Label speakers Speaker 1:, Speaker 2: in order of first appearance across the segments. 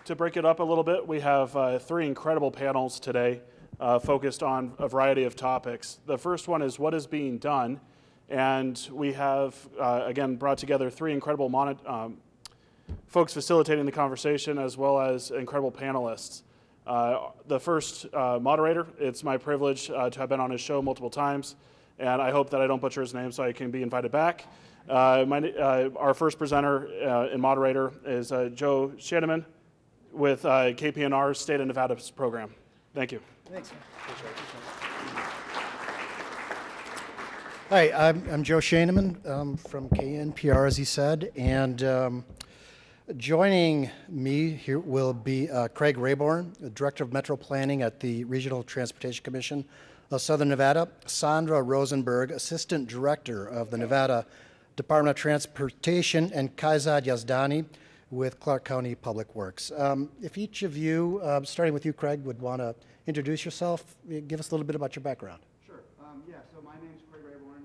Speaker 1: To break it up a little bit, we have three incredible panels today focused on a variety of topics. The first one is what is being done, and we have, again, brought together three incredible folks facilitating the conversation as well as incredible panelists. The first moderator, it's my privilege to have been on his show multiple times, and I hope that I don't butcher his name so I can be invited back. Our first presenter and moderator is Joe Scheinemann with KPNR's State of Nevada's program. Thank you.
Speaker 2: Thanks. Hi, I'm Joe Scheinemann from KNPR, as he said, and joining me here will be Craig Rayborn, the Director of Metro Planning at the Regional Transportation Commission of Southern Nevada, Sandra Rosenberg, Assistant Director of the Nevada Department of Transportation, and Kaizad Yazdani with Clark County Public Works. If each of you, starting with you, Craig, would want to introduce yourself, give us a little bit about your background.
Speaker 3: Sure. So my name is Craig Rayborn.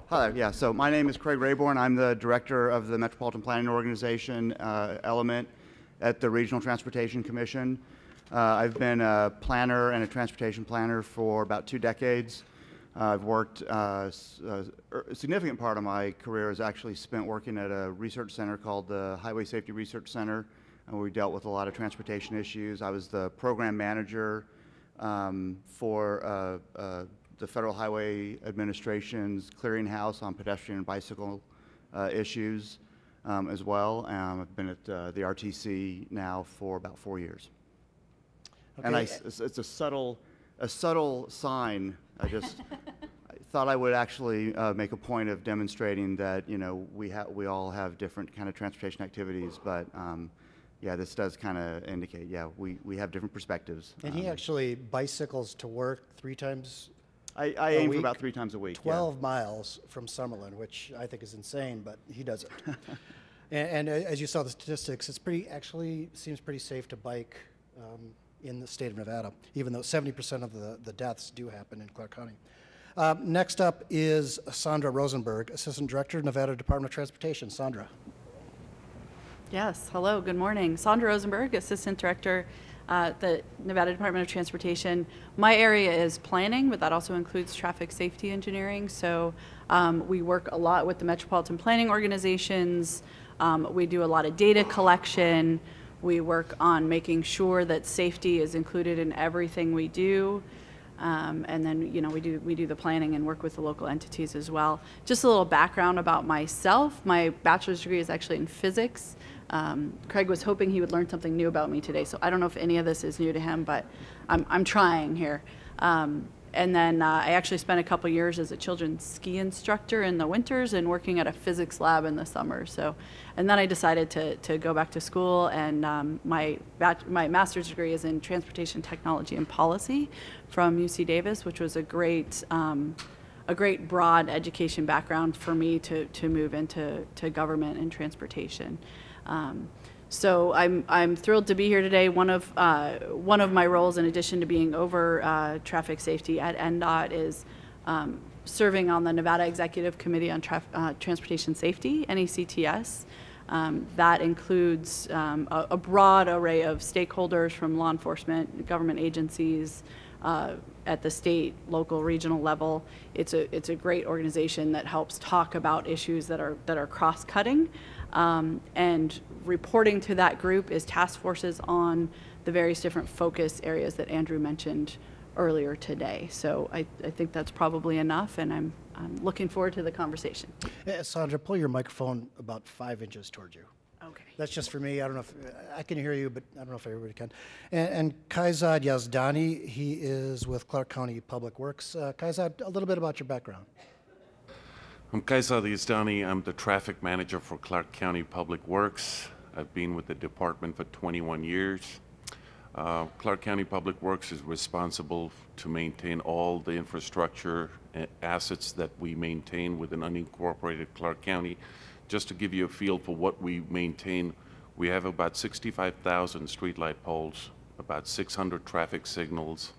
Speaker 3: Hi there. Yeah, so my name is Craig Rayborn. I'm the Director of the Metropolitan Planning Organization element at the Regional Transportation Commission. I've been a planner and a transportation planner for about 2 decades. I've worked, a significant part of my career is actually spent working at a research center called the Highway Safety Research Center, and we dealt with a lot of transportation issues. I was the program manager for the Federal Highway Administration's clearinghouse on pedestrian and bicycle issues as well. I've been at the RTC now for about 4 years. Okay. And it's a subtle sign. I thought I would actually make a point of demonstrating that we all have different kind of transportation activities, but yeah, this does kind of indicate we have different perspectives.
Speaker 2: And he actually bicycles to work 3 times.
Speaker 3: I aim for about 3 times a week.
Speaker 2: 12 miles from Summerlin, which I think is insane, but he does it. and as you saw the statistics, actually seems pretty safe to bike in the state of Nevada, even though 70% of the deaths do happen in Clark County. Next up is Sandra Rosenberg, Assistant Director, Nevada Department of Transportation. Sandra.
Speaker 4: Yes, hello, good morning. Sandra Rosenberg, Assistant Director at the Nevada Department of Transportation. My area is planning, but that also includes traffic safety engineering. So we work a lot with the metropolitan planning organizations. We do a lot of data collection. We work on making sure that safety is included in everything we do. And then, we do the planning and work with the local entities as well. Just a little background about myself. My bachelor's degree is actually in physics. Craig was hoping he would learn something new about me today, so I don't know if any of this is new to him, but I'm trying here. And then I actually spent a couple years as a children's ski instructor in the winters and working at a physics lab in the summer. And then I decided to go back to school, and my master's degree is in transportation technology and policy from UC Davis, which was a great broad education background for me to move into government and transportation. So I'm thrilled to be here today. One of my roles, in addition to being over traffic safety at NDOT, is serving on the Nevada Executive Committee on Transportation Safety, NECTS. That includes a broad array of stakeholders from law enforcement, government agencies, at the state, local, regional level. It's a great organization that helps talk about issues that are cross-cutting. And reporting to that group is task forces on the various different focus areas that Andrew mentioned earlier today. So I think that's probably enough, and I'm looking forward to the conversation.
Speaker 2: Sandra, pull your microphone about 5 inches towards you.
Speaker 4: Okay.
Speaker 2: That's just for me. I don't know if I can hear you, but I don't know if everybody can. And Kaizad Yazdani, he is with Clark County Public Works. Kaizad, a little bit about your background.
Speaker 5: I'm Kaizad Yazdani. I'm the traffic manager for Clark County Public Works. I've been with the department for 21 years. Clark County Public Works is responsible to maintain all the infrastructure and assets that we maintain within unincorporated Clark County. Just to give you a feel for what we maintain, we have about 65,000 streetlight poles, about 600 traffic signals,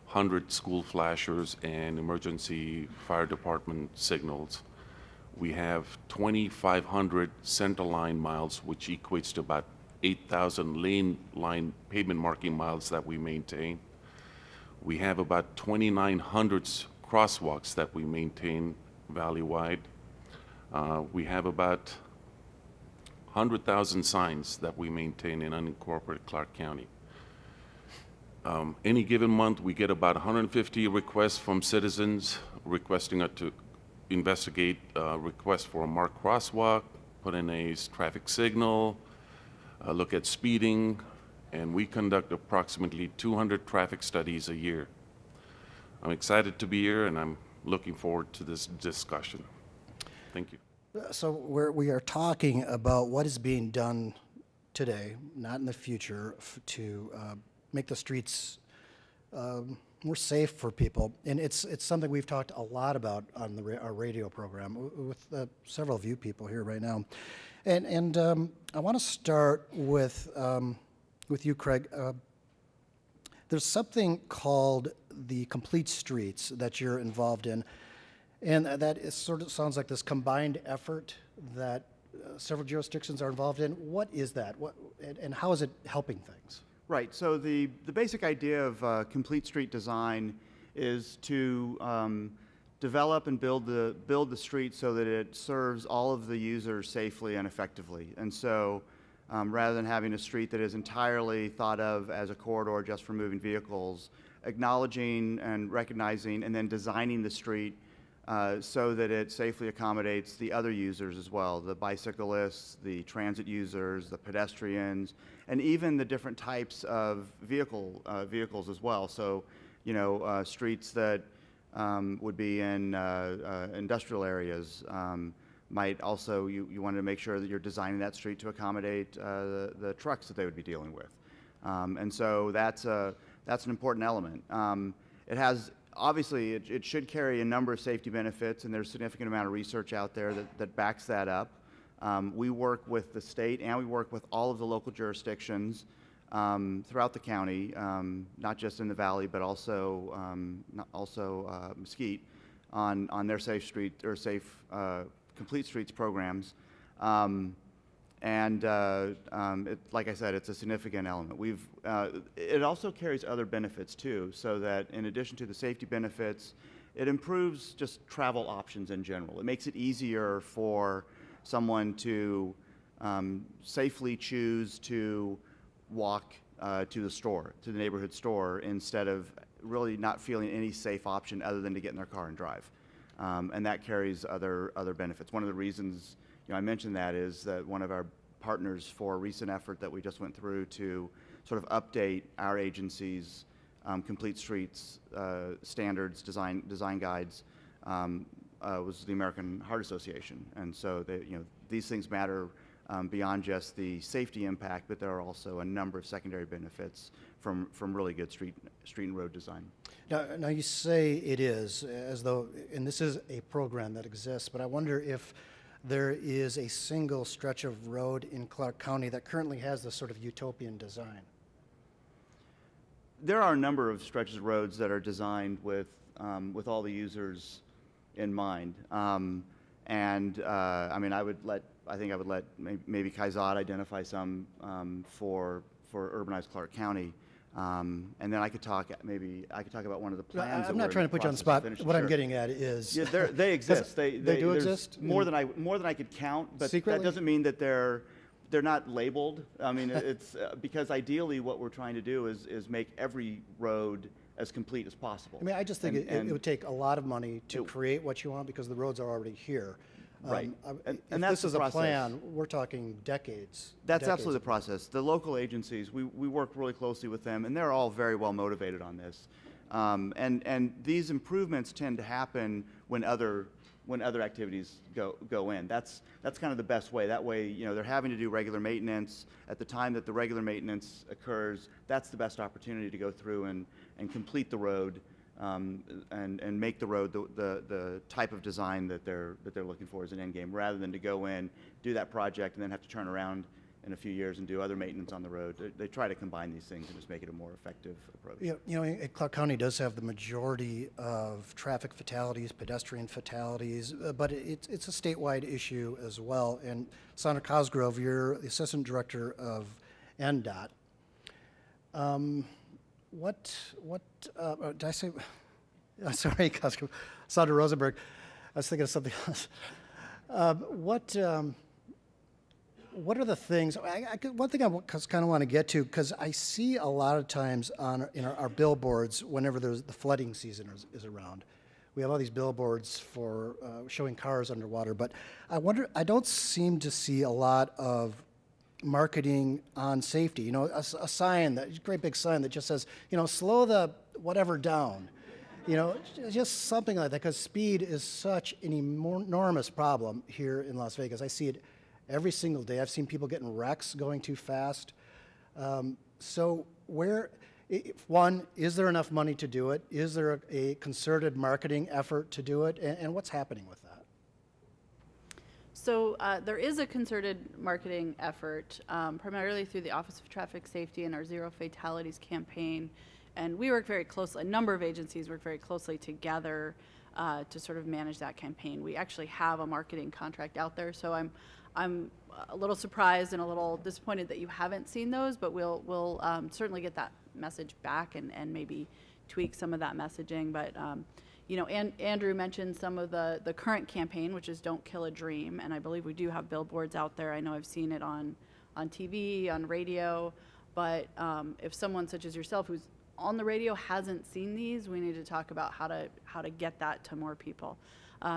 Speaker 5: 100 school flashers and emergency fire department signals. We have 2,500 center line miles, which equates to about 8,000 lane line pavement marking miles that we maintain. We have about 2,900 crosswalks that we maintain valley-wide. We have about 100,000 signs that we maintain in unincorporated Clark County. Any given month, we get about 150 requests from citizens requesting us to investigate requests for a marked crosswalk, put in a traffic signal, look at speeding, and we conduct approximately 200 traffic studies a year. I'm excited to be here, and I'm looking forward to this discussion. Thank you.
Speaker 2: So we are talking about what is being done today, not in the future, to make the streets more safe for people. And it's something we've talked a lot about on our radio program with several of you people here right now. And I want to start with you, Craig. There's something called the Complete Streets that you're involved in. And that is sort of sounds like this combined effort that several jurisdictions are involved in. What is that? And how is it helping things?
Speaker 3: Right. So the basic idea of complete street design is to develop and build the street so that it serves all of the users safely and effectively. And so rather than having a street that is entirely thought of as a corridor just for moving vehicles, acknowledging and recognizing and then designing the street so that it safely accommodates the other users as well, the bicyclists, the transit users, the pedestrians, and even the different types of vehicles as well. So, streets that would be in industrial areas might also, you want to make sure that you're designing that street to accommodate the trucks that they would be dealing with. And so that's an important element. It has obviously, it should carry a number of safety benefits, and there's a significant amount of research out there that backs that up. We work with the state and we work with all of the local jurisdictions throughout the county, not just in the valley, but also Mesquite, on their safe street or safe complete streets programs. Like I said, it's a significant element. It also carries other benefits too, so that in addition to the safety benefits, it improves just travel options in general. It makes it easier for someone to safely choose to walk to the store, to the neighborhood store, instead of really not feeling any safe option other than to get in their car and drive. And that carries other benefits. One of the reasons I mentioned that is that one of our partners for a recent effort that we just went through to sort of update our agency's complete streets standards, design guides, was the American Heart Association. And so these things matter beyond just the safety impact, but there are also a number of secondary benefits from really good street and road design.
Speaker 2: Now you say it is, as though, and this is a program that exists, but I wonder if there is a single stretch of road in Clark County that currently has this sort of utopian design.
Speaker 3: There are a number of stretches of roads that are designed with all the users in mind. I mean, I think I would let maybe Kaizad identify some for urbanized Clark County. And then I could talk about one of the plans.
Speaker 2: I'm not trying to put you on the spot. What I'm getting at is,
Speaker 3: yeah, they exist. They
Speaker 2: do exist
Speaker 3: more than I could count. But
Speaker 2: secretly?
Speaker 3: That doesn't mean that they're not labeled. I mean, it's because ideally what we're trying to do is make every road as complete as possible.
Speaker 2: I mean, I just think it would take a lot of money to create what you want because the roads are already here.
Speaker 3: Right.
Speaker 2: If
Speaker 3: and that's
Speaker 2: this is
Speaker 3: the
Speaker 2: a
Speaker 3: process.
Speaker 2: Plan, we're talking decades.
Speaker 3: That's absolutely the process. The local agencies, we work really closely with them, and they're all very well motivated on this. And these improvements tend to happen when other activities go in. That's kind of the best way. That way, they're having to do regular maintenance. At the time that the regular maintenance occurs, that's the best opportunity to go through and complete the road. And make the road the type of design that they're looking for as an end game, rather than to go in, do that project, and then have to turn around in a few years and do other maintenance on the road. They try to combine these things and just make it a more effective approach.
Speaker 2: Clark County does have the majority of traffic fatalities, pedestrian fatalities, but it's a statewide issue as well. And Sandra Cosgrove, you're the Assistant Director of NDOT. Did I say? Sorry, Cosgrove. Sandra Rosenberg. I was thinking of something else. What are the things? One thing I kind of want to get to, because I see a lot of times on our billboards whenever the flooding season is around, we have all these billboards for showing cars underwater. But I don't seem to see a lot of marketing on safety. A sign, that great big sign that just says, slow the whatever down. Just something like that, because speed is such an enormous problem here in Las Vegas. I see it every single day. I've seen people getting wrecks going too fast. So one, is there enough money to do it? Is there a concerted marketing effort to do it? And what's happening with that?
Speaker 4: So there is a concerted marketing effort, primarily through the Office of Traffic Safety and our Zero Fatalities campaign. And we work very closely, a number of agencies work very closely together to sort of manage that campaign. We actually have a marketing contract out there, so I'm a little surprised and a little disappointed that you haven't seen those, but we'll certainly get that message back and maybe tweak some of that messaging. But Andrew mentioned some of the current campaign, which is Don't Kill a Dream, and I believe we do have billboards out there. I know I've seen it on TV, on radio, but if someone such as yourself who's on the radio hasn't seen these, we need to talk about how to get that to more people.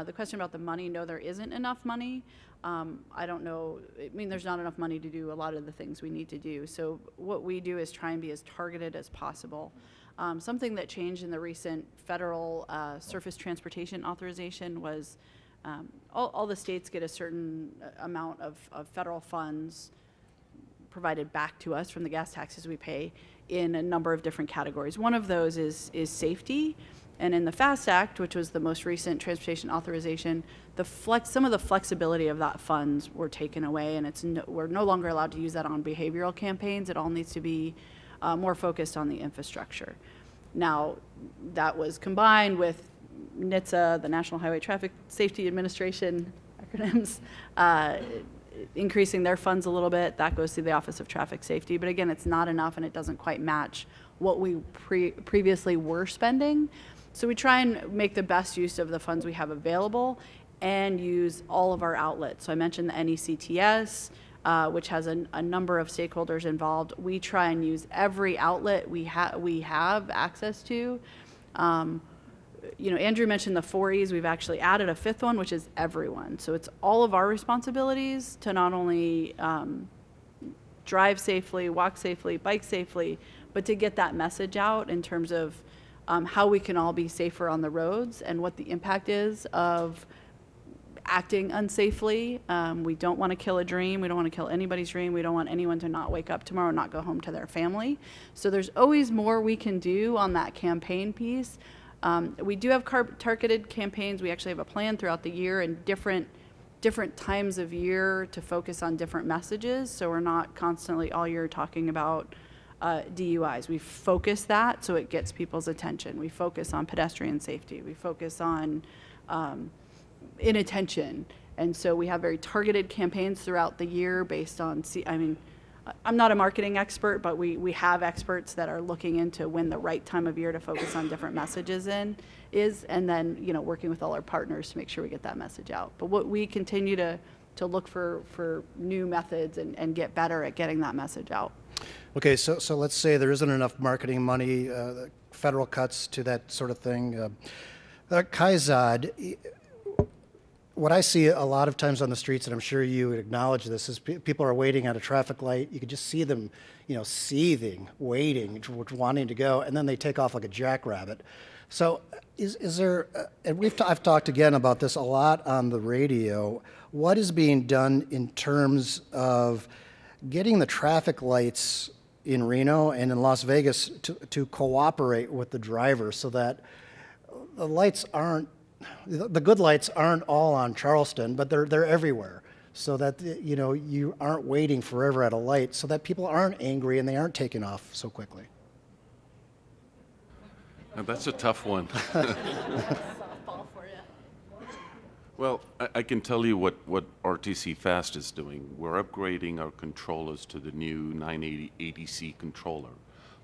Speaker 4: The question about the money, no, there isn't enough money. I don't know, there's not enough money to do a lot of the things we need to do. So what we do is try and be as targeted as possible. Something that changed in the recent federal surface transportation authorization was all the states get a certain amount of federal funds provided back to us from the gas taxes we pay in a number of different categories. One of those is safety. And in the FAST Act, which was the most recent transportation authorization, some of the flexibility of that funds were taken away, and we're no longer allowed to use that on behavioral campaigns. It all needs to be more focused on the infrastructure. Now, that was combined with NHTSA, the National Highway Traffic Safety Administration, acronyms, increasing their funds a little bit. That goes through the Office of Traffic Safety. But again, it's not enough, and it doesn't quite match what we previously were spending. So we try and make the best use of the funds we have available and use all of our outlets. So I mentioned the NECTS, which has a number of stakeholders involved. We try and use every outlet we have access to. Andrew mentioned the 4Es. We've actually added a fifth one, which is everyone. So it's all of our responsibilities to not only drive safely, walk safely, bike safely, but to get that message out in terms of how we can all be safer on the roads and what the impact is of acting unsafely. We don't want to kill a dream. We don't want to kill anybody's dream. We don't want anyone to not wake up tomorrow and not go home to their family. So there's always more we can do on that campaign piece. We do have targeted campaigns. We actually have a plan throughout the year and different times of year to focus on different messages. So we're not constantly all year talking about DUIs. We focus that so it gets people's attention. We focus on pedestrian safety. We focus on inattention. And so we have very targeted campaigns throughout the year based on, I'm not a marketing expert, but we have experts that are looking into when the right time of year to focus on different messages is, and then, working with all our partners to make sure we get that message out. But what we continue to look for new methods and get better at getting that message out.
Speaker 2: Okay, so let's say there isn't enough marketing money, federal cuts to that sort of thing. Kaizad, what I see a lot of times on the streets, and I'm sure you would acknowledge this, is people are waiting at a traffic light. You can just see them, seething, waiting, wanting to go, and then they take off like a jackrabbit. So is there, and I've talked again about this a lot on the radio, what is being done in terms of getting the traffic lights in Reno and in Las Vegas to cooperate with the driver so that the good lights aren't all on Charleston, but they're everywhere. so that, you aren't waiting forever at a light, so that people aren't angry and they aren't taking off so quickly?
Speaker 5: Now, that's a tough one. Well, I can tell you what RTC Fast is doing. We're upgrading our controllers to the new 980 ADC controller.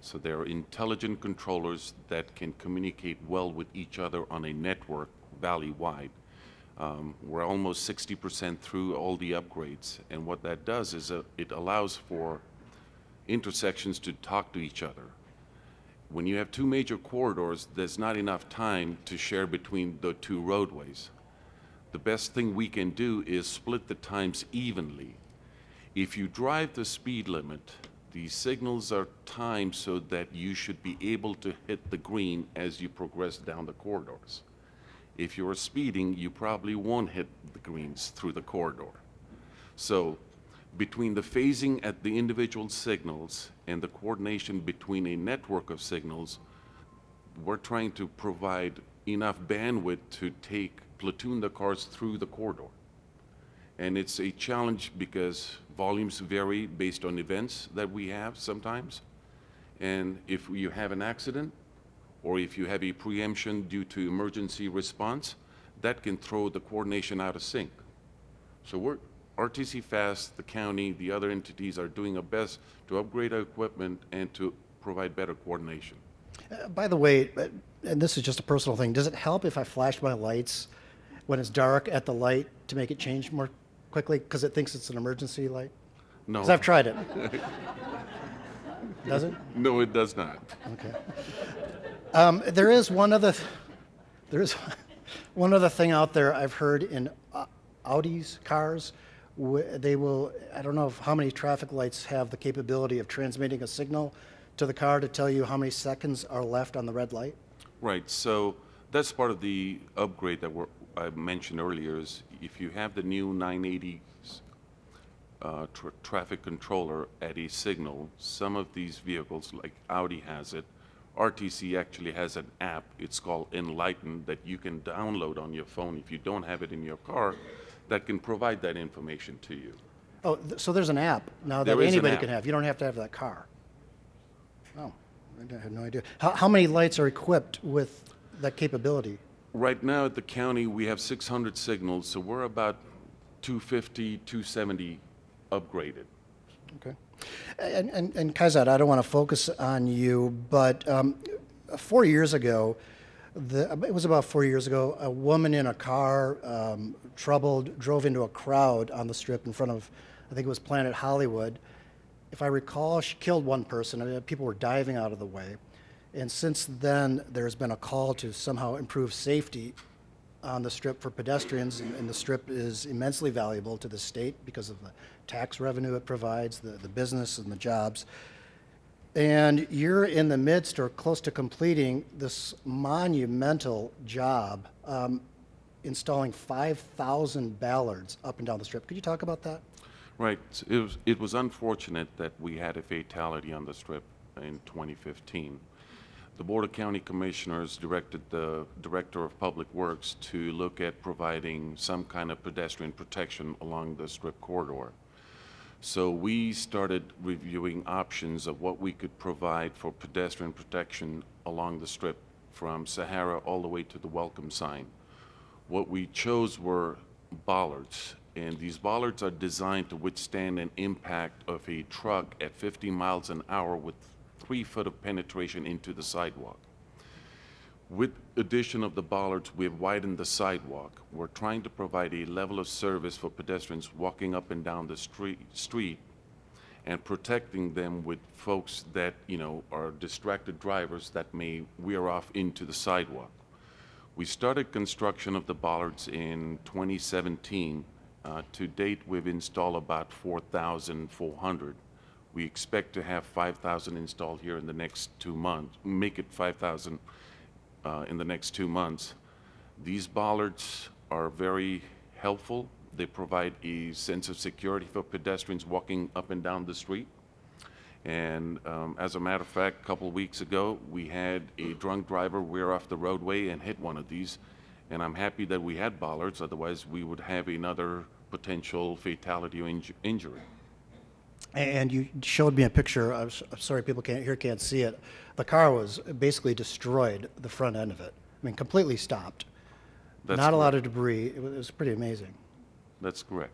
Speaker 5: So they're intelligent controllers that can communicate well with each other on a network valley-wide. We're almost 60% through all the upgrades, and what that does is it allows for intersections to talk to each other. When you have two major corridors, there's not enough time to share between the two roadways. The best thing we can do is split the times evenly. If you drive the speed limit, the signals are timed so that you should be able to hit the green as you progress down the corridors. If you're speeding, you probably won't hit the greens through the corridor. So between the phasing at the individual signals and the coordination between a network of signals, we're trying to provide enough bandwidth to platoon the cars through the corridor. And it's a challenge because volumes vary based on events that we have sometimes. And if you have an accident, or if you have a preemption due to emergency response, that can throw the coordination out of sync. So RTC Fast, the county, the other entities are doing our best to upgrade our equipment and to provide better coordination.
Speaker 2: By the way, and this is just a personal thing, does it help if I flash my lights when it's dark at the light to make it change more quickly because it thinks it's an emergency light?
Speaker 5: No.
Speaker 2: Because I've tried it. Does it?
Speaker 5: No, it does not.
Speaker 2: Okay. There is one other thing out there I've heard in Audi's cars. They will, I don't know how many traffic lights have the capability of transmitting a signal to the car to tell you how many seconds are left on the red light.
Speaker 5: Right, so that's part of the upgrade that I mentioned earlier is if you have the new 980 traffic controller at a signal, some of these vehicles, like Audi has it, RTC actually has an app, it's called Enlighten, that you can download on your phone if you don't have it in your car, that can provide that information to you.
Speaker 2: Oh, so there's an app now that
Speaker 5: There is an
Speaker 2: anybody
Speaker 5: app.
Speaker 2: can have. You don't have to have that car. Oh, I had no idea. How many lights are equipped with that capability?
Speaker 5: Right now at the county, we have 600 signals, so we're about 250, 270 upgraded.
Speaker 2: Okay. And Kaizad, I don't want to focus on you, but 4 years ago, it was about 4 years ago, a woman in a car, troubled, drove into a crowd on the strip in front of, I think it was Planet Hollywood. If I recall, she killed one person. I mean, people were diving out of the way. And since then, there's been a call to somehow improve safety on the strip for pedestrians, and the strip is immensely valuable to the state because of the tax revenue it provides, the business and the jobs. And you're in the midst or close to completing this monumental job, installing 5,000 ballards up and down the strip. Could you talk about that?
Speaker 5: Right. It was unfortunate that we had a fatality on the strip in 2015. The Board of County Commissioners directed the Director of Public Works to look at providing some kind of pedestrian protection along the strip corridor. So we started reviewing options of what we could provide for pedestrian protection along the strip from Sahara all the way to the welcome sign. What we chose were bollards, and these bollards are designed to withstand an impact of a truck at 50 miles an hour with 3 foot of penetration into the sidewalk. With addition of the bollards, we've widened the sidewalk. We're trying to provide a level of service for pedestrians walking up and down the street and protecting them with folks that, are distracted drivers that may veer off into the sidewalk. We started construction of the bollards in 2017. To date, we've installed about 4,400. We expect to have 5,000 installed here in the next 2 months, make it 5,000 in the next 2 months. These bollards are very helpful. They provide a sense of security for pedestrians walking up and down the street. And as a matter of fact, a couple of weeks ago, we had a drunk driver veer off the roadway and hit one of these. And I'm happy that we had bollards, otherwise we would have another potential fatality or injury.
Speaker 2: And you showed me a picture. I'm sorry, people can't see it. The car was basically destroyed, the front end of it. I mean, completely stopped.
Speaker 5: That's
Speaker 2: Not a lot of
Speaker 5: correct.
Speaker 2: debris. It was pretty amazing.
Speaker 5: That's correct.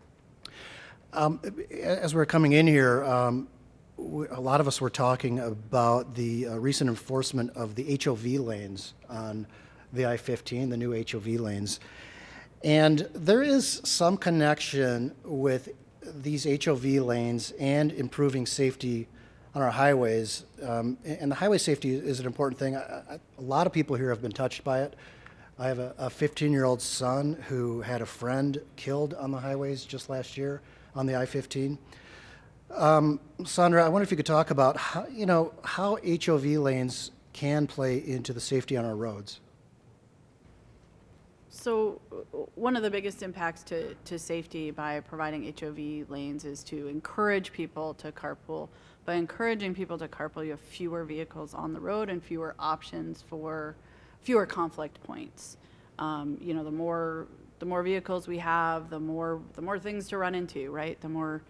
Speaker 2: As we're coming in here, a lot of us were talking about the recent enforcement of the HOV lanes on the I-15, the new HOV lanes. And there is some connection with these HOV lanes and improving safety on our highways. And the highway safety is an important thing. A lot of people here have been touched by it. I have a 15-year-old son who had a friend killed on the highways just last year on the I-15. Sandra, I wonder if you could talk about how HOV lanes can play into the safety on our roads.
Speaker 4: So one of the biggest impacts to safety by providing HOV lanes is to encourage people to carpool. By encouraging people to carpool, you have fewer vehicles on the road and fewer options for fewer conflict points. The more vehicles we have, the more things to run into, right? The more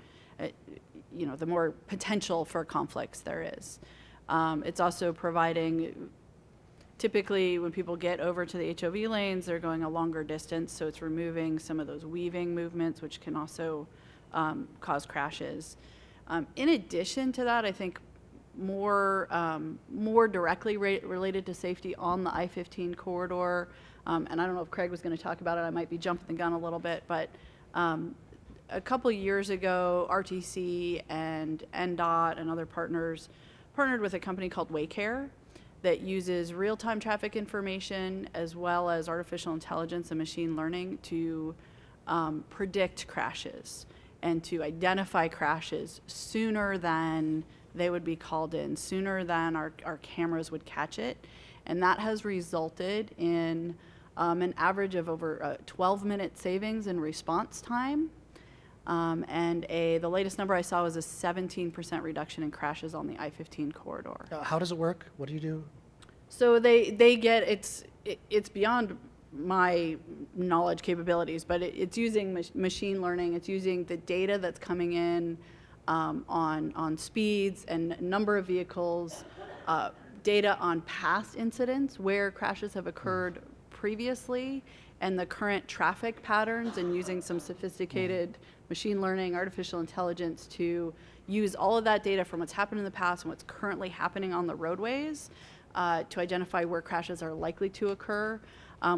Speaker 4: potential for conflicts there is. It's also providing. Typically, when people get over to the HOV lanes, they're going a longer distance, so it's removing some of those weaving movements, which can also cause crashes. In addition to that, I think more directly related to safety on the I-15 corridor, and I don't know if Craig was going to talk about it, I might be jumping the gun a little bit, but a couple years ago, RTC and NDOT and other partners partnered with a company called Waycare that uses real-time traffic information as well as artificial intelligence and machine learning to predict crashes and to identify crashes sooner than they would be called in, sooner than our cameras would catch it. And that has resulted in an average of over a 12-minute savings in response time. And the latest number I saw was a 17% reduction in crashes on the I-15 corridor.
Speaker 2: How does it work? What do you do?
Speaker 4: So they get, it's beyond my knowledge capabilities, but it's using machine learning. It's using the data that's coming in on speeds and number of vehicles, data on past incidents where crashes have occurred previously, and the current traffic patterns, and using some sophisticated machine learning, artificial intelligence to use all of that data from what's happened in the past and what's currently happening on the roadways to identify where crashes are likely to occur.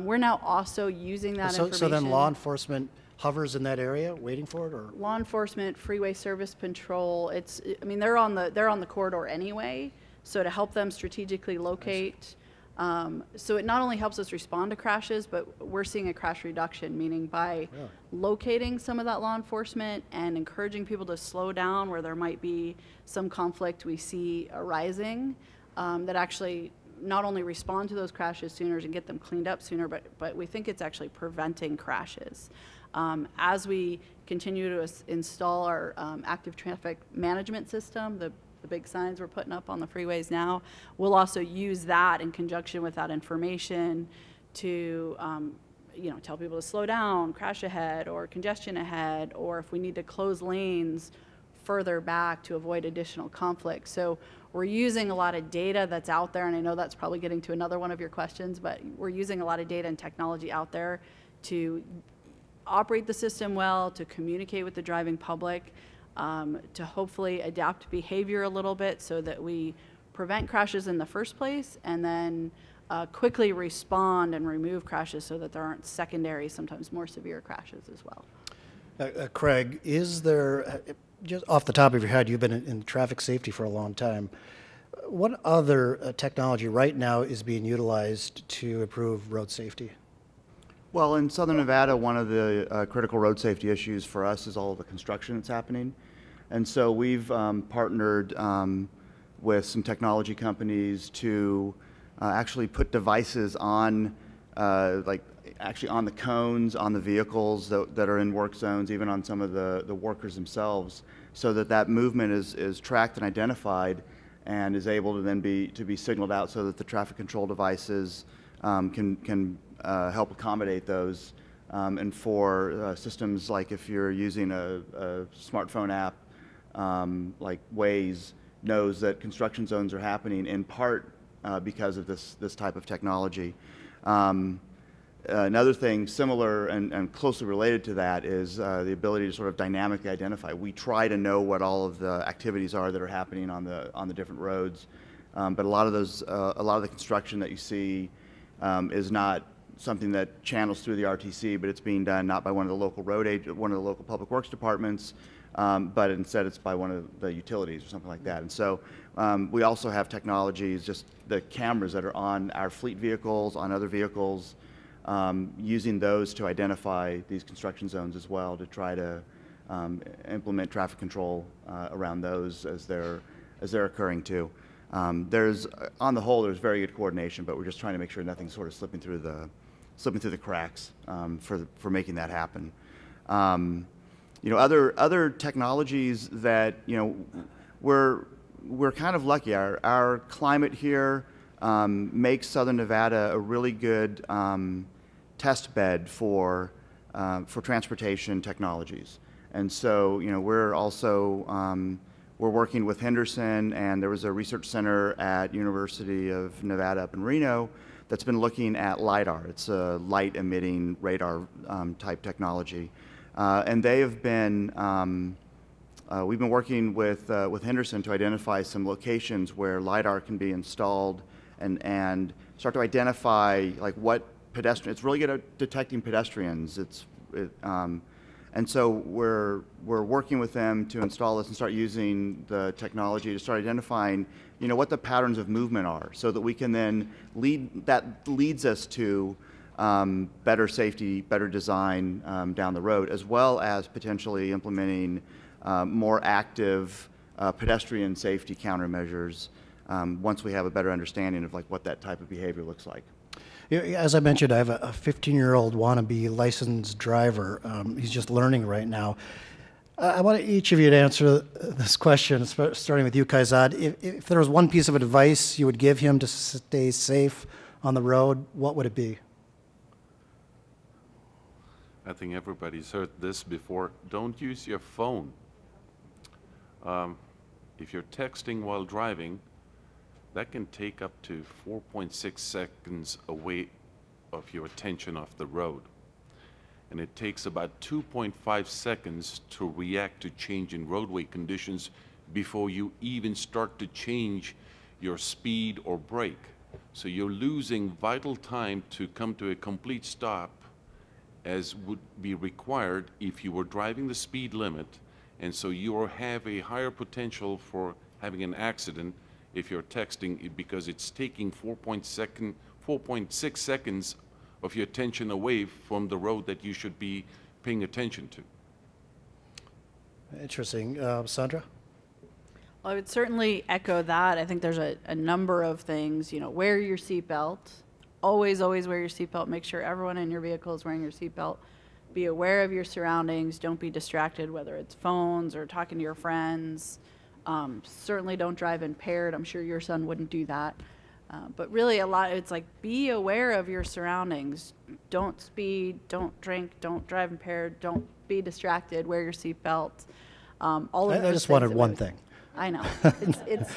Speaker 4: We're now also using that information.
Speaker 2: So then law enforcement hovers in that area waiting for it, or?
Speaker 4: Law enforcement, freeway service patrol, they're on the corridor anyway, so to help them strategically locate. So it not only helps us respond to crashes, but we're seeing a crash reduction, meaning by locating some of that law enforcement and encouraging people to slow down where there might be some conflict we see arising, that actually not only respond to those crashes sooner and get them cleaned up sooner, but we think it's actually preventing crashes. As we continue to install our active traffic management system, the big signs we're putting up on the freeways now, we'll also use that in conjunction with that information to tell people to slow down, crash ahead, or congestion ahead, or if we need to close lanes further back to avoid additional conflict. So we're using a lot of data that's out there, and I know that's probably getting to another one of your questions, but we're using a lot of data and technology out there to operate the system well, to communicate with the driving public, to hopefully adapt behavior a little bit so that we prevent crashes in the first place, and then quickly respond and remove crashes so that there aren't secondary, sometimes more severe crashes as well.
Speaker 2: Craig, is there, just off the top of your head, you've been in traffic safety for a long time, what other technology right now is being utilized to improve road safety?
Speaker 3: Well, in Southern Nevada, one of the critical road safety issues for us is all of the construction that's happening. And so we've partnered with some technology companies to actually put devices on, actually on the cones, on the vehicles that are in work zones, even on some of the workers themselves, so that movement is tracked and identified and is able to then be signaled out so that the traffic control devices can help accommodate those. And for systems like if you're using a smartphone app like Waze, knows that construction zones are happening in part because of this type of technology. Another thing similar and closely related to that is the ability to sort of dynamically identify. We try to know what all of the activities are that are happening on the different roads, but a lot of the construction that you see is not something that channels through the RTC, but it's being done not by one of the local one of the local public works departments, but instead it's by one of the utilities or something like that. And so we also have technologies, just the cameras that are on our fleet vehicles, on other vehicles, using those to identify these construction zones as well, to try to implement traffic control around those as they're occurring too. On the whole, there's very good coordination, but we're just trying to make sure nothing's sort of slipping through the cracks for making that happen. Other technologies that we're kind of lucky. Our climate here makes Southern Nevada a really good test bed for transportation technologies. And so, we're also we're working with Henderson, and there was a research center at University of Nevada up in Reno that's been looking at LiDAR. It's a light-emitting radar type technology, and they have been. We've been working with Henderson to identify some locations where LiDAR can be installed and start to identify like what pedestrians. It's really good at detecting pedestrians. And so we're working with them to install this and start using the technology to start identifying, what the patterns of movement are, so that we can then leads us to better safety, better design down the road, as well as potentially implementing more active pedestrian safety countermeasures once we have a better understanding of like what that type of behavior looks like.
Speaker 2: As I mentioned, I have a 15-year-old wannabe licensed driver. He's just learning right now. I want each of you to answer this question, starting with you, Kaizad. If there was one piece of advice you would give him to stay safe on the road, what would it be?
Speaker 5: I think everybody's heard this before. Don't use your phone. If you're texting while driving, that can take up to 4.6 seconds away of your attention off the road. And it takes about 2.5 seconds to react to change in roadway conditions before you even start to change your speed or brake. So you're losing vital time to come to a complete stop, as would be required if you were driving the speed limit, and so you have a higher potential for having an accident if you're texting, because it's taking 4.6 seconds of your attention away from the road that you should be paying attention to.
Speaker 2: Interesting. Sandra?
Speaker 4: Well, I would certainly echo that. I think there's a number of things. Wear your seatbelt. Always wear your seatbelt. Make sure everyone in your vehicle is wearing your seatbelt. Be aware of your surroundings. Don't be distracted, whether it's phones or talking to your friends. Certainly don't drive impaired. I'm sure your son wouldn't do that. But really it's like, be aware of your surroundings. Don't speed, don't drink, don't drive impaired, don't be distracted, wear your seatbelt.
Speaker 2: I just wanted one thing.
Speaker 4: I know. It's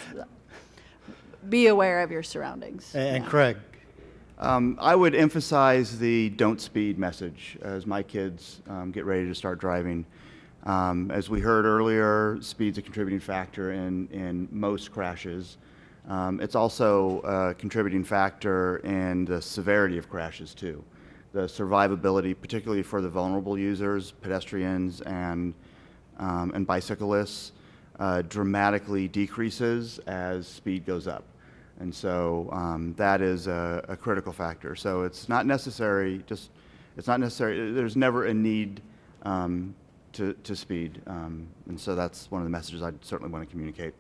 Speaker 4: be aware of your surroundings.
Speaker 2: And Craig?
Speaker 3: I would emphasize the don't speed message as my kids get ready to start driving. As we heard earlier, speed's a contributing factor in most crashes. It's also a contributing factor in the severity of crashes too. The survivability, particularly for the vulnerable users, pedestrians and bicyclists, dramatically decreases as speed goes up. And so that is a critical factor. So it's not necessary, there's never a need to speed. And so that's one of the messages I'd certainly want to communicate.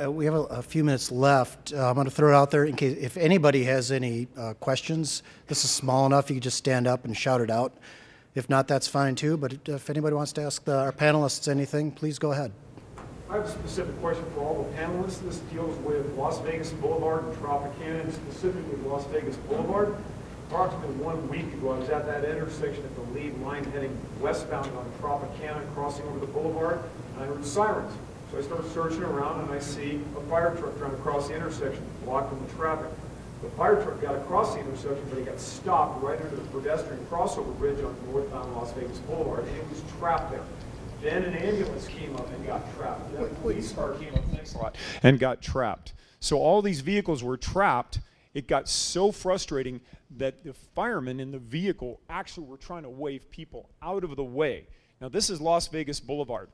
Speaker 2: We have a few minutes left. I'm going to throw it out there in case if anybody has any questions. This is small enough, you can just stand up and shout it out. If not, that's fine too. But if anybody wants to ask our panelists anything, please go ahead.
Speaker 6: I have a specific question for all the panelists. This deals with Las Vegas Boulevard and Tropicana, and specifically Las Vegas Boulevard. Approximately 1 week ago, I was at that intersection at the lead line heading westbound on Tropicana, crossing over the boulevard, and I heard sirens. So I start searching around, and I see a fire truck trying to cross the intersection, blocking the traffic. The fire truck got across the intersection, but he got stopped right under the pedestrian crossover bridge on northbound Las Vegas Boulevard, and it was trapped there. Then an ambulance came up and got trapped. Then a police car came up next to it and got trapped. So all these vehicles were trapped. It got so frustrating that the firemen in the vehicle actually were trying to wave people out of the way. Now this is Las Vegas Boulevard.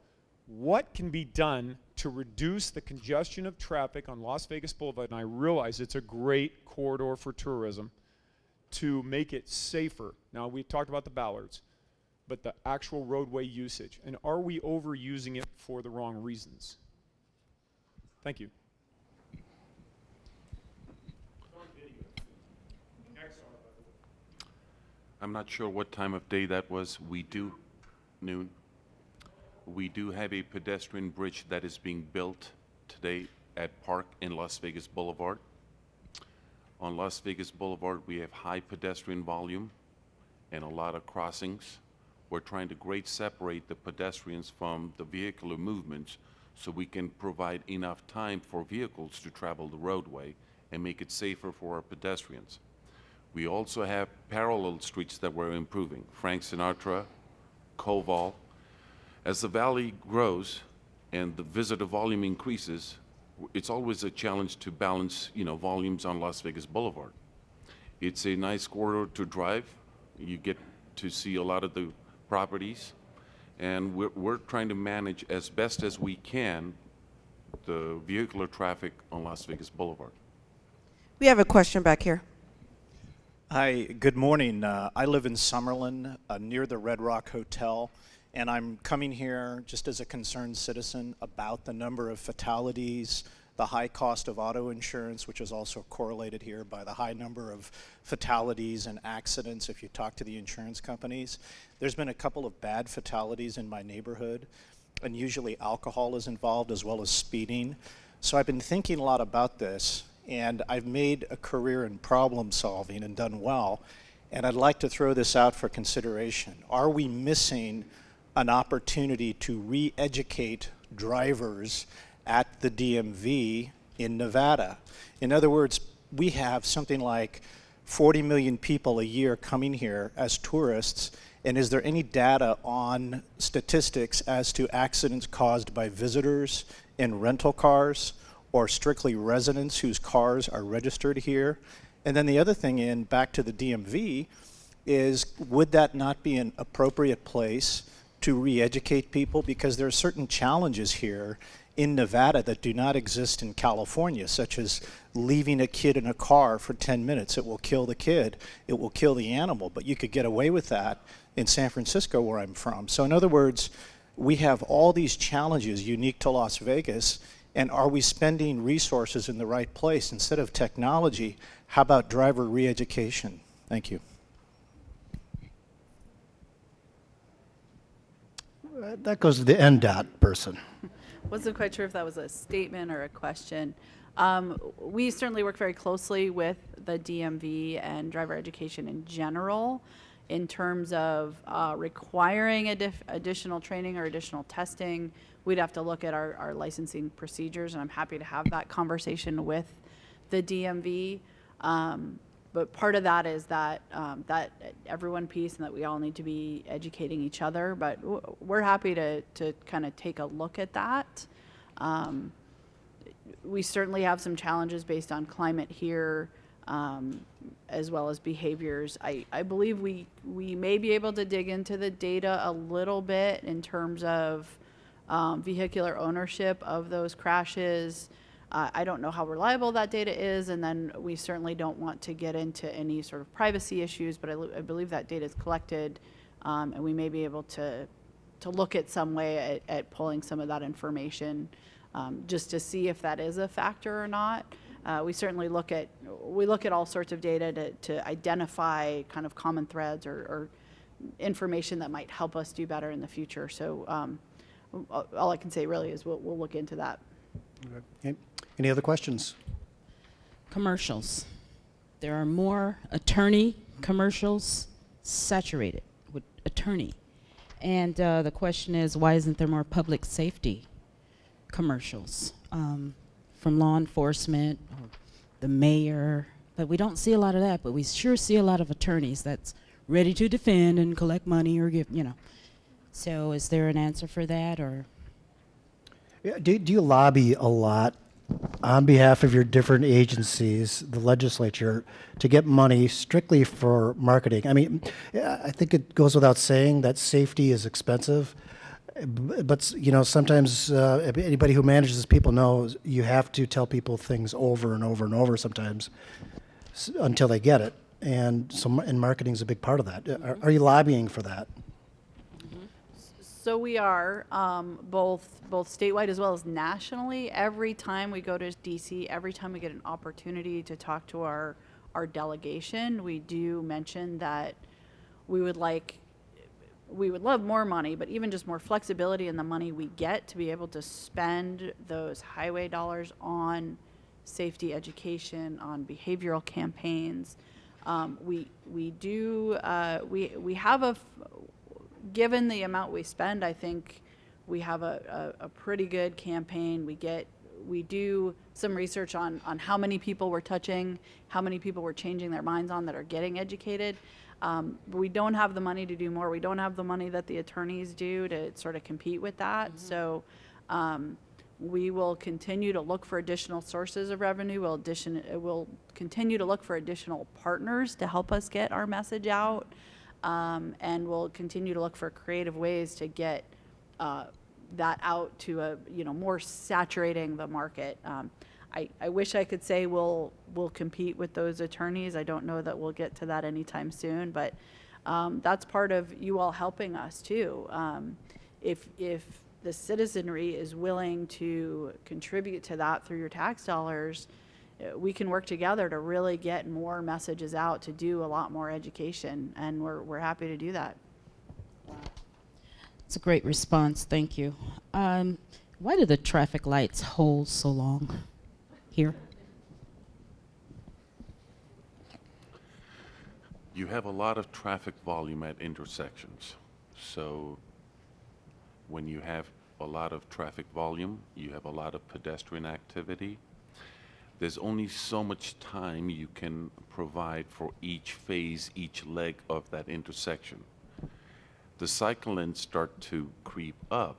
Speaker 6: What can be done to reduce the congestion of traffic on Las Vegas Boulevard? And I realize it's a great corridor for tourism, to make it safer. Now we talked about the ballards, but the actual roadway usage. And are we overusing it for the wrong reasons? Thank you.
Speaker 5: I'm not sure what time of day that was. Noon. We do have a pedestrian bridge that is being built today at Park in Las Vegas Boulevard. On Las Vegas Boulevard, we have high pedestrian volume and a lot of crossings. We're trying to grade separate the pedestrians from the vehicular movements so we can provide enough time for vehicles to travel the roadway and make it safer for our pedestrians. We also have parallel streets that we're improving, Frank Sinatra, Koval. As the valley grows and the visitor volume increases, it's always a challenge to balance, volumes on Las Vegas Boulevard. It's a nice corridor to drive. You get to see a lot of the properties, and we're trying to manage as best as we can the vehicular traffic on Las Vegas Boulevard.
Speaker 7: We have a question back here.
Speaker 8: Hi, good morning. I live in Summerlin, near the Red Rock Hotel, and I'm coming here just as a concerned citizen about the number of fatalities, the high cost of auto insurance, which is also correlated here by the high number of fatalities and accidents if you talk to the insurance companies. There's been a couple of bad fatalities in my neighborhood, and usually alcohol is involved as well as speeding. So I've been thinking a lot about this, and I've made a career in problem solving and done well, and I'd like to throw this out for consideration. Are we missing an opportunity to re-educate drivers at the DMV in Nevada? In other words, we have something like 40 million people a year coming here as tourists, and is there any data on statistics as to accidents caused by visitors in rental cars or strictly residents whose cars are registered here? And then the other thing, back to the DMV, is would that not be an appropriate place to re-educate people? Because there are certain challenges here in Nevada that do not exist in California, such as leaving a kid in a car for 10 minutes. It will kill the kid, it will kill the animal, but you could get away with that in San Francisco, where I'm from. So in other words, we have all these challenges unique to Las Vegas, and are we spending resources in the right place? Instead of technology, how about driver re-education? Thank you.
Speaker 2: That goes to the NDOT person.
Speaker 4: Wasn't quite sure if that was a statement or a question. We certainly work very closely with the DMV and driver education in general in terms of requiring additional training or additional testing. We'd have to look at our licensing procedures, and I'm happy to have that conversation with the DMV. But part of that is that everyone piece, and that we all need to be educating each other. But we're happy to kind of take a look at that. We certainly have some challenges based on climate here, as well as behaviors. I believe we may be able to dig into the data a little bit in terms of vehicular ownership of those crashes. I don't know how reliable that data is, and then we certainly don't want to get into any sort of privacy issues, but I believe that data is collected, and we may be able to look at some way at pulling some of that information just to see if that is a factor or not. We certainly look at all sorts of data to identify kind of common threads or information that might help us do better in the future. So all I can say really is we'll look into that.
Speaker 2: Okay. Any other questions?
Speaker 9: Commercials. There are more attorney commercials saturated with attorney. And the question is, why isn't there more public safety commercials from law enforcement or the mayor? But we don't see a lot of that, but we sure see a lot of attorneys that's ready to defend and collect money or give, you know. So is there an answer for that, or?
Speaker 2: Yeah, do you lobby a lot on behalf of your different agencies, the legislature, to get money strictly for marketing? I mean, yeah, I think it goes without saying that safety is expensive, but you know, sometimes anybody who manages people knows you have to tell people things over and over and over sometimes until they get it. And so, and marketing is a big part of that. Are you lobbying for that?
Speaker 4: So we are both statewide as well as nationally. Every time we go to DC, every time we get an opportunity to talk to our delegation, we do mention that we would love more money, but even just more flexibility in the money we get to be able to spend those highway dollars on safety education, on behavioral campaigns. We have given the amount we spend, I think we have a pretty good campaign. We do some research on how many people we're touching, how many people we're changing their minds on that are getting educated. But we don't have the money to do more. We don't have the money that the attorneys do to sort of compete with that. Mm-hmm. So we will continue to look for additional sources of revenue. We'll continue to look for additional partners to help us get our message out. And we'll continue to look for creative ways to get that out to more saturating the market. I wish I could say we'll compete with those attorneys. I don't know that we'll get to that anytime soon, but that's part of you all helping us too. If the citizenry is willing to contribute to that through your tax dollars, we can work together to really get more messages out, to do a lot more education, and we're happy to do that.
Speaker 9: It's a great response. Thank you. Why do the traffic lights hold so long here?
Speaker 5: You have a lot of traffic volume at intersections. So when you have a lot of traffic volume, you have a lot of pedestrian activity. There's only so much time you can provide for each phase, each leg of that intersection. The cycle lanes start to creep up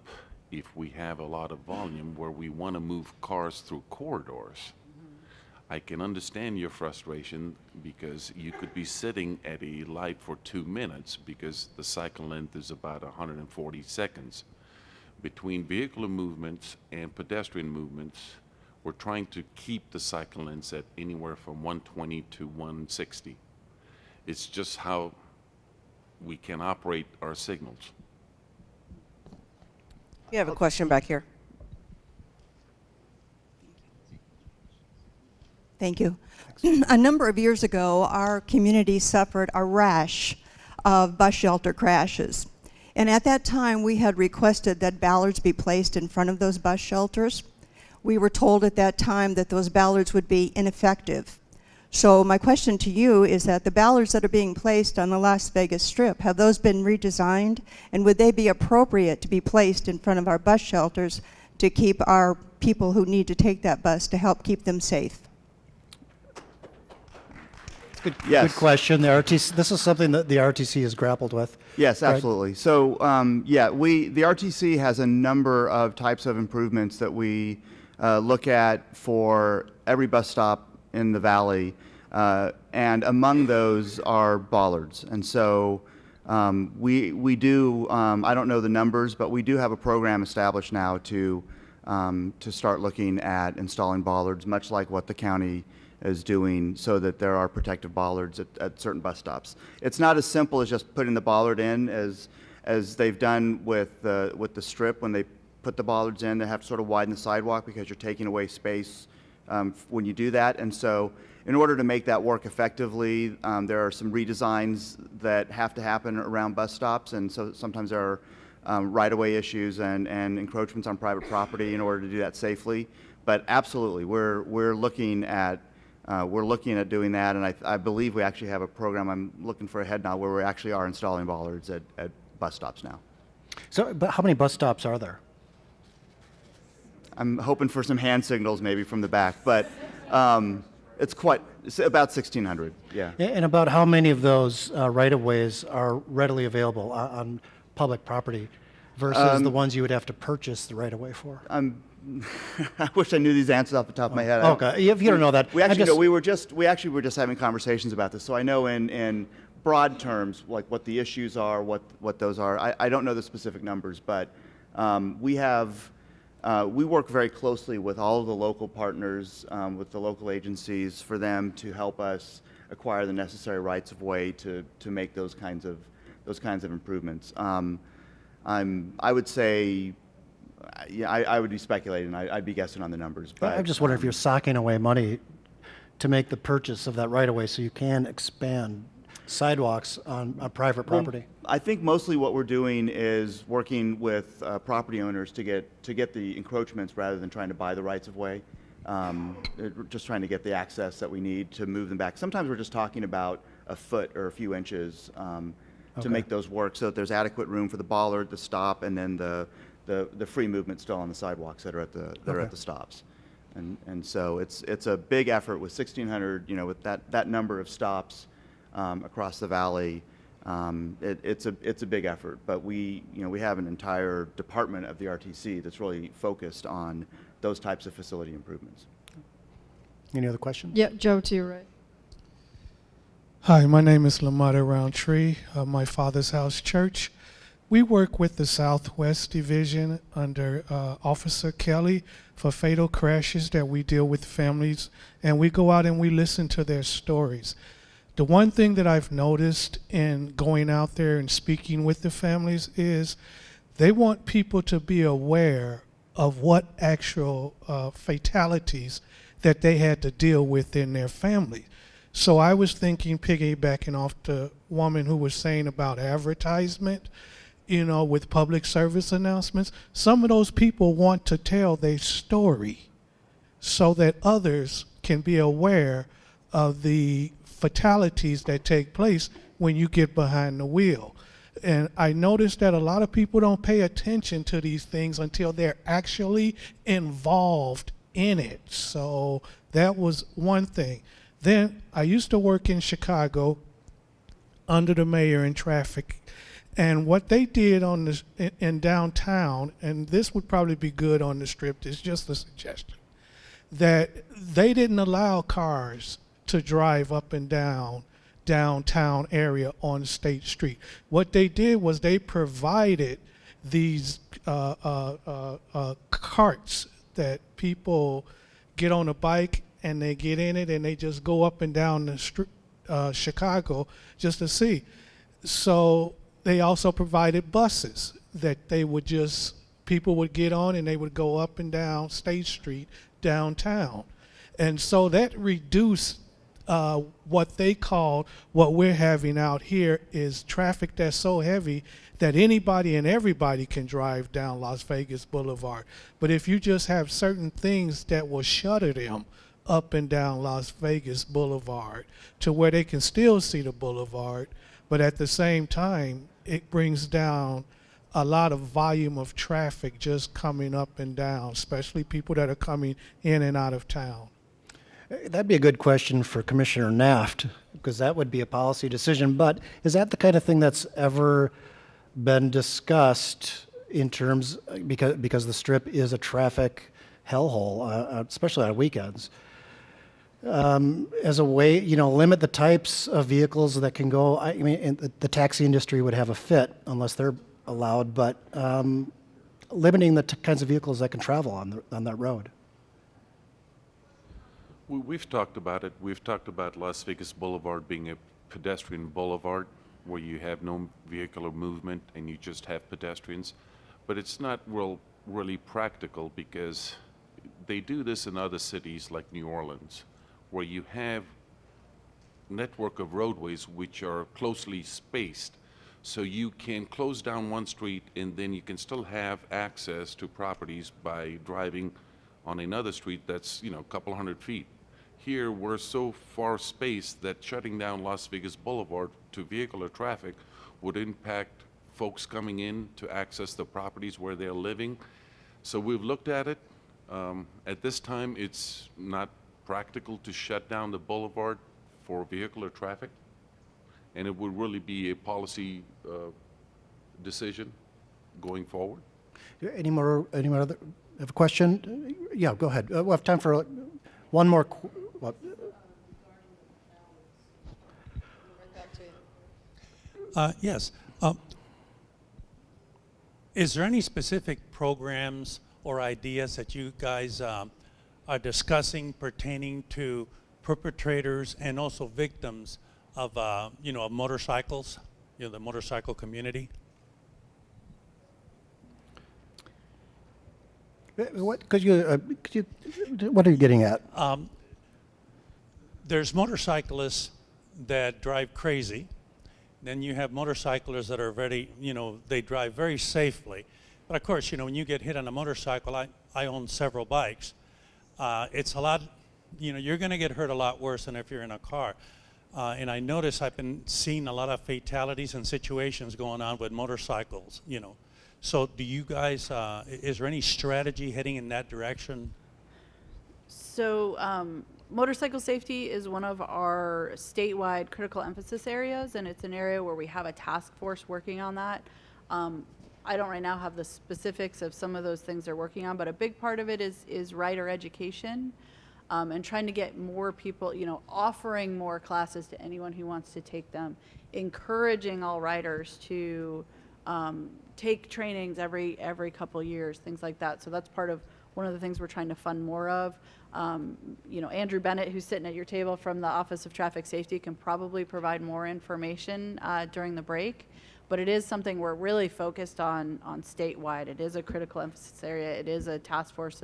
Speaker 5: if we have a lot of volume where we want to move cars through corridors. I can understand your frustration because you could be sitting at a light for 2 minutes because the cycle length is about 140 seconds. Between vehicular movements and pedestrian movements, we're trying to keep the cycle lengths at anywhere from 120 to 160. It's just how we can operate our signals.
Speaker 7: You have a question back here.
Speaker 10: Thank you. A number of years ago, our community suffered a rash of bus shelter crashes. And at that time, we had requested that ballards be placed in front of those bus shelters. We were told at that time that those ballards would be ineffective. So my question to you is that the ballards that are being placed on the Las Vegas Strip, have those been redesigned? And would they be appropriate to be placed in front of our bus shelters to keep our people who need to take that bus, to help keep them safe?
Speaker 2: Good question. The RTC, this is something that the RTC has grappled with.
Speaker 3: Yes,
Speaker 2: Greg?
Speaker 3: absolutely. So, the RTC has a number of types of improvements that we look at for every bus stop in the valley, and among those are bollards. And so we do, I don't know the numbers, but we do have a program established now to start looking at installing bollards, much like what the county is doing, so that there are protective bollards at certain bus stops. It's not as simple as just putting the bollard in as they've done with the Strip. When they put the bollards in, they have to sort of widen the sidewalk because you're taking away space when you do that. And so in order to make that work effectively, there are some redesigns that have to happen around bus stops, and so sometimes there right-of-way issues and encroachments on private property in order to do that safely. But absolutely, we're looking at doing that, and I believe we actually have a program. I'm looking for a head nod where we actually are installing bollards at bus stops now.
Speaker 2: So, but how many bus stops are there?
Speaker 3: I'm hoping for some hand signals maybe from the back, but it's about 1,600. Yeah.
Speaker 2: And about how many of those right-of-ways are readily available on public property versus the ones you would have to purchase the right-of-way for?
Speaker 3: I wish I knew these answers off the top of my head.
Speaker 2: Okay, if you don't know that,
Speaker 3: we actually we were just having conversations about this. So I know in broad terms like what the issues are, what those are. I don't know the specific numbers, but we work very closely with all of the local partners, with the local agencies, for them to help us acquire the necessary rights of way to make those kinds of improvements. I would say, yeah, I would be speculating. I'd be guessing on the numbers. But
Speaker 2: I'm just wondering if you're socking away money to make the purchase of that right-of-way so you can expand sidewalks on private property.
Speaker 3: I think mostly what we're doing is working with property owners to get the encroachments rather than trying to buy the rights of way. Just trying to get the access that we need to move them back. Sometimes we're just talking about a foot or a few inches to make those work, so that there's adequate room for the bollard, the stop, and then the free movement still on the sidewalks that are at the stops. And so it's a big effort with 1,600, with that number of stops across the valley. It's a big effort, but we have an entire department of the RTC that's really focused on those types of facility improvements.
Speaker 2: Any other questions?
Speaker 10: Yeah, Joe, to your right.
Speaker 11: Hi, my name is Lamada Roundtree of My Father's House Church. We work with the Southwest Division under Officer Kelly for fatal crashes that we deal with families, and we go out and we listen to their stories. The one thing that I've noticed in going out there and speaking with the families is they want people to be aware of what actual fatalities that they had to deal with in their family. So I was thinking, piggybacking off the woman who was saying about advertisement, with public service announcements, some of those people want to tell their story so that others can be aware of the fatalities that take place when you get behind the wheel. And I noticed that a lot of people don't pay attention to these things until they're actually involved in it. So that was one thing. Then I used to work in Chicago under the mayor in traffic. And what they did in downtown, and this would probably be good on the Strip, is just a suggestion, that they didn't allow cars to drive up and down downtown area on State Street. What they did was they provided these carts that people get on a bike and they get in it and they just go up and down the street, Chicago, just to see. So they also provided buses that people would get on and they would go up and down State Street downtown. And so that reduced what they called, what we're having out here is traffic that's so heavy that anybody and everybody can drive down Las Vegas Boulevard. But if you just have certain things that will shutter them up and down Las Vegas Boulevard to where they can still see the boulevard, but at the same time, it brings down a lot of volume of traffic just coming up and down, especially people that are coming in and out of town.
Speaker 2: That'd be a good question for Commissioner Naft, because that would be a policy decision. But is that the kind of thing that's ever been discussed in terms, because the Strip is a traffic hellhole, especially on weekends, as a way, limit the types of vehicles that can go? I mean, the taxi industry would have a fit unless they're allowed, but limiting the kinds of vehicles that can travel on that road.
Speaker 5: We've talked about it. We've talked about Las Vegas Boulevard being a pedestrian boulevard where you have no vehicular movement and you just have pedestrians. But it's not really practical because they do this in other cities like New Orleans, where you have network of roadways which are closely spaced. So you can close down one street and then you can still have access to properties by driving on another street that's, a couple hundred feet. Here, we're so far spaced that shutting down Las Vegas Boulevard to vehicular traffic would impact folks coming in to access the properties where they're living. So we've looked at it. At this time, it's not practical to shut down the boulevard for vehicular traffic, and it would really be a policy decision going forward.
Speaker 2: Any more other, have a question? Yeah, go ahead. We'll have time for one more.
Speaker 12: Yes. Is there any specific programs or ideas that you guys are discussing pertaining to perpetrators and also victims of, of motorcycles, the motorcycle community?
Speaker 2: What what are you getting at?
Speaker 12: There's motorcyclists that drive crazy. Then you have motorcyclists that are very, they drive very safely. But of course, when you get hit on a motorcycle, I own several bikes. It's a lot, you're going to get hurt a lot worse than if you're in a car. And I notice I've been seeing a lot of fatalities and situations going on with motorcycles, So do you guys, is there any strategy heading in that direction?
Speaker 4: So motorcycle safety is one of our statewide critical emphasis areas, and it's an area where we have a task force working on that. I don't right now have the specifics of some of those things they're working on, but a big part of it is rider education, and trying to get more people, offering more classes to anyone who wants to take them, encouraging all riders to take trainings every couple years, things like that. So that's part of one of the things we're trying to fund more of. Andrew Bennett, who's sitting at your table from the Office of Traffic Safety, can probably provide more information during the break. But it is something we're really focused on statewide. It is a critical emphasis area. It is a task force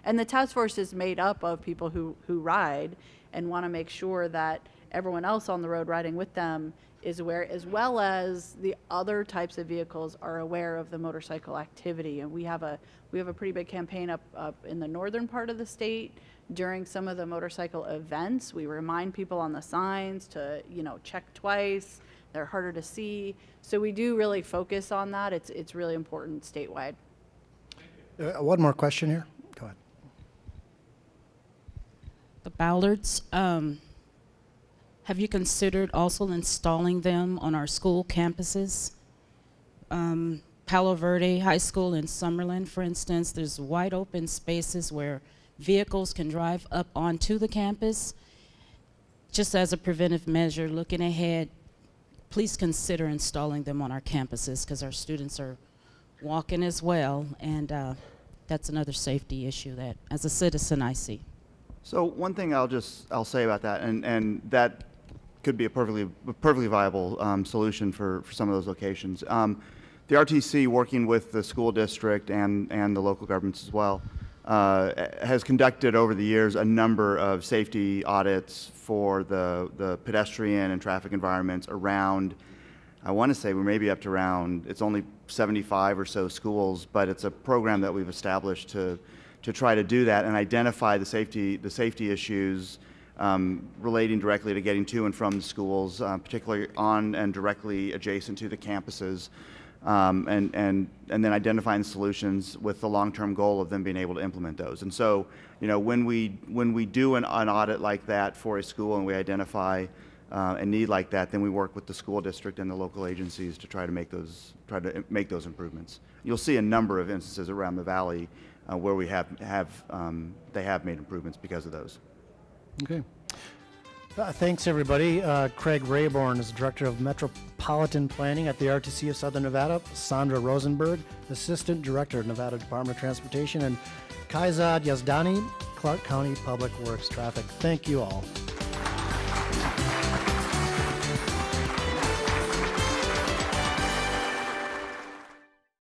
Speaker 4: and the task force is made up of people who ride and want to make sure that everyone else on the road riding with them is aware, as well as the other types of vehicles are aware of the motorcycle activity. And we have a pretty big campaign up in the northern part of the state. During some of the motorcycle events, we remind people on the signs to, check twice. They're harder to see. So we do really focus on that. It's really important statewide.
Speaker 2: One more question here. Go ahead.
Speaker 9: The Ballards, have you considered also installing them on our school campuses? Palo Verde High School in Summerlin, for instance, there's wide open spaces where vehicles can drive up onto the campus. Just as a preventive measure, looking ahead, please consider installing them on our campuses because our students are walking as well, and that's another safety issue that, as a citizen, I see.
Speaker 3: So one thing I'll say about that, and that could be a perfectly viable solution for some of those locations. The RTC, working with the school district and the local governments as well, has conducted over the years a number of safety audits for the pedestrian and traffic environments around, I want to say we're maybe up to around, it's only 75 or so schools, but it's a program that we've established to try to do that and identify the safety issues relating directly to getting to and from the schools, particularly on and directly adjacent to the campuses. And then identifying solutions with the long-term goal of them being able to implement those. And so, when we do an audit like that for a school and we identify a need like that, then we work with the school district and the local agencies to try to make those improvements. You'll see a number of instances around the valley where we they have made improvements because of those.
Speaker 2: Okay. Thanks, everybody. Craig Rayborn is Director of Metropolitan Planning at the RTC of Southern Nevada. Sandra Rosenberg, Assistant Director of Nevada Department of Transportation. And Kaizad Yazdani, Clark County Public Works Traffic. Thank you all.